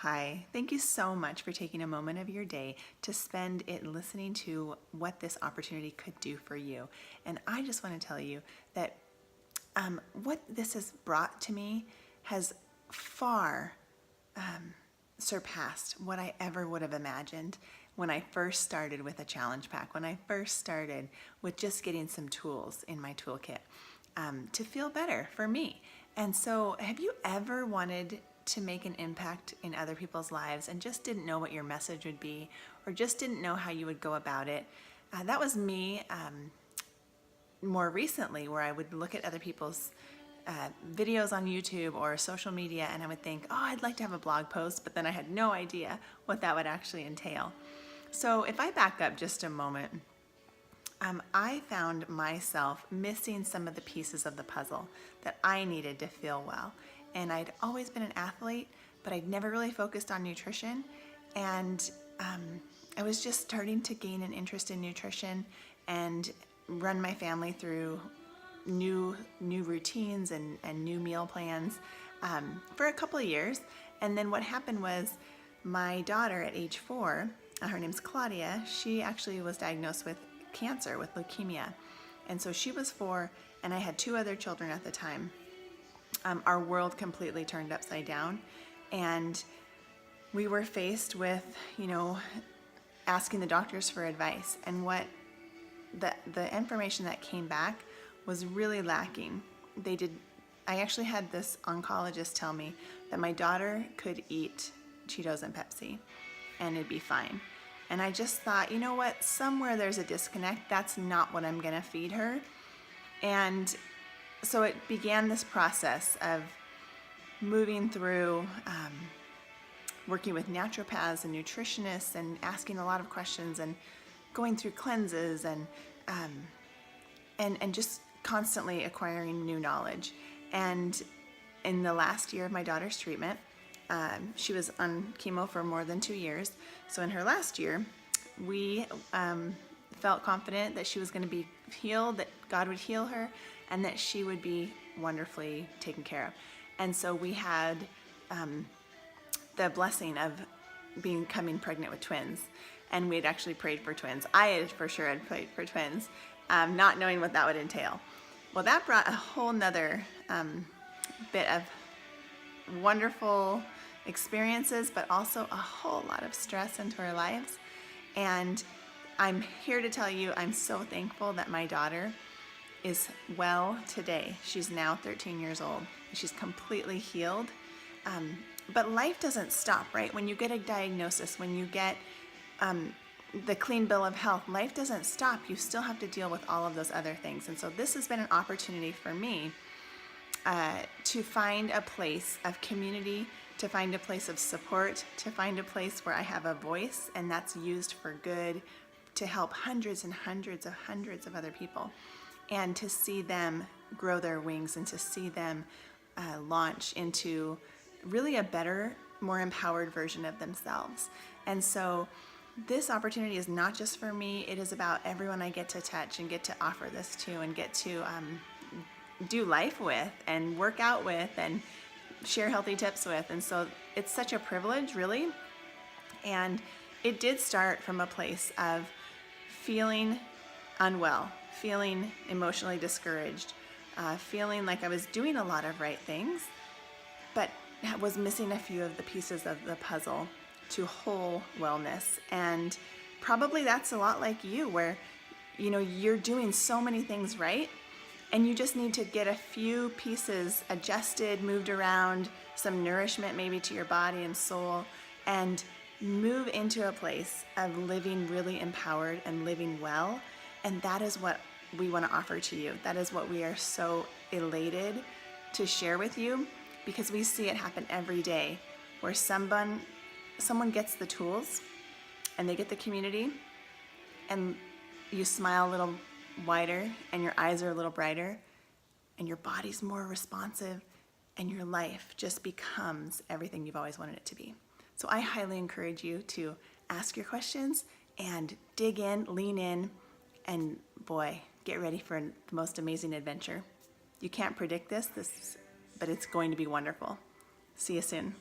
Hi, thank you so much for taking a moment of your day to spend it listening to what this opportunity could do for you. And I just want to tell you that what this has brought to me has far surpassed what I ever would have imagined when I first started with a challenge pack, when I first started with just getting some tools in my toolkit to feel better for me. And so, have you ever wanted to make an impact in other people's lives and just didn't know what your message would be, or just didn't know how you would go about it? That was me more recently, where I would look at other people's videos on YouTube or social media, and I would think, oh, I'd like to have a blog post, but then I had no idea what that would actually entail. So if I back up just a moment, I found myself missing some of the pieces of the puzzle that I needed to feel well. And I'd always been an athlete, but I'd never really focused on nutrition. And I was just starting to gain an interest in nutrition and run my family through new routines and new meal plans for a couple of years. And then what happened was my daughter at age 4, her name's Claudia, she actually was diagnosed with cancer, with leukemia. And so she was 4, and I had 2 other children at the time. Our world completely turned upside down, and we were faced with, asking the doctors for advice. And what the information that came back was really lacking. I actually had this oncologist tell me that my daughter could eat Cheetos and Pepsi and it'd be fine. And I just thought, you know what, somewhere there's a disconnect. That's not what I'm gonna feed her. And so it began this process of moving through working with naturopaths and nutritionists and asking a lot of questions and going through cleanses and just constantly acquiring new knowledge. And in the last year of my daughter's treatment, she was on chemo for more than 2 years. So in her last year, we felt confident that she was going to be healed, that God would heal her, and that she would be wonderfully taken care of. And so we had the blessing of becoming pregnant with twins. And we had actually prayed for twins. I had for sure had prayed for twins, not knowing what that would entail. Well, that brought a whole nother bit of wonderful experiences, but also a whole lot of stress into our lives. And I'm here to tell you, I'm so thankful that my daughter is well today. She's now 13 years old. She's completely healed. But life doesn't stop, right? When you get a diagnosis, when you get the clean bill of health, life doesn't stop. You still have to deal with all of those other things. And so this has been an opportunity for me to find a place of community, to find a place of support, to find a place where I have a voice, and that's used for good, to help hundreds and hundreds of other people, and to see them grow their wings and to see them launch into really a better, more empowered version of themselves. And so this opportunity is not just for me, it is about everyone I get to touch and get to offer this to and get to do life with and work out with and share healthy tips with. And so it's such a privilege, really. And it did start from a place of feeling unwell, feeling emotionally discouraged, feeling like I was doing a lot of right things, but was missing a few of the pieces of the puzzle to whole wellness. And probably that's a lot like you, where you're doing so many things right, and you just need to get a few pieces adjusted, moved around, some nourishment maybe to your body and soul, and move into a place of living really empowered and living well. And that is what we want to offer to you. That is what we are so elated to share with you, because we see it happen every day, where someone gets the tools and they get the community, and you smile a little wider and your eyes are a little brighter and your body's more responsive and your life just becomes everything you've always wanted it to be. So I highly encourage you to ask your questions and dig in, lean in, and boy, get ready for the most amazing adventure. You can't predict this, but it's going to be wonderful. See you soon.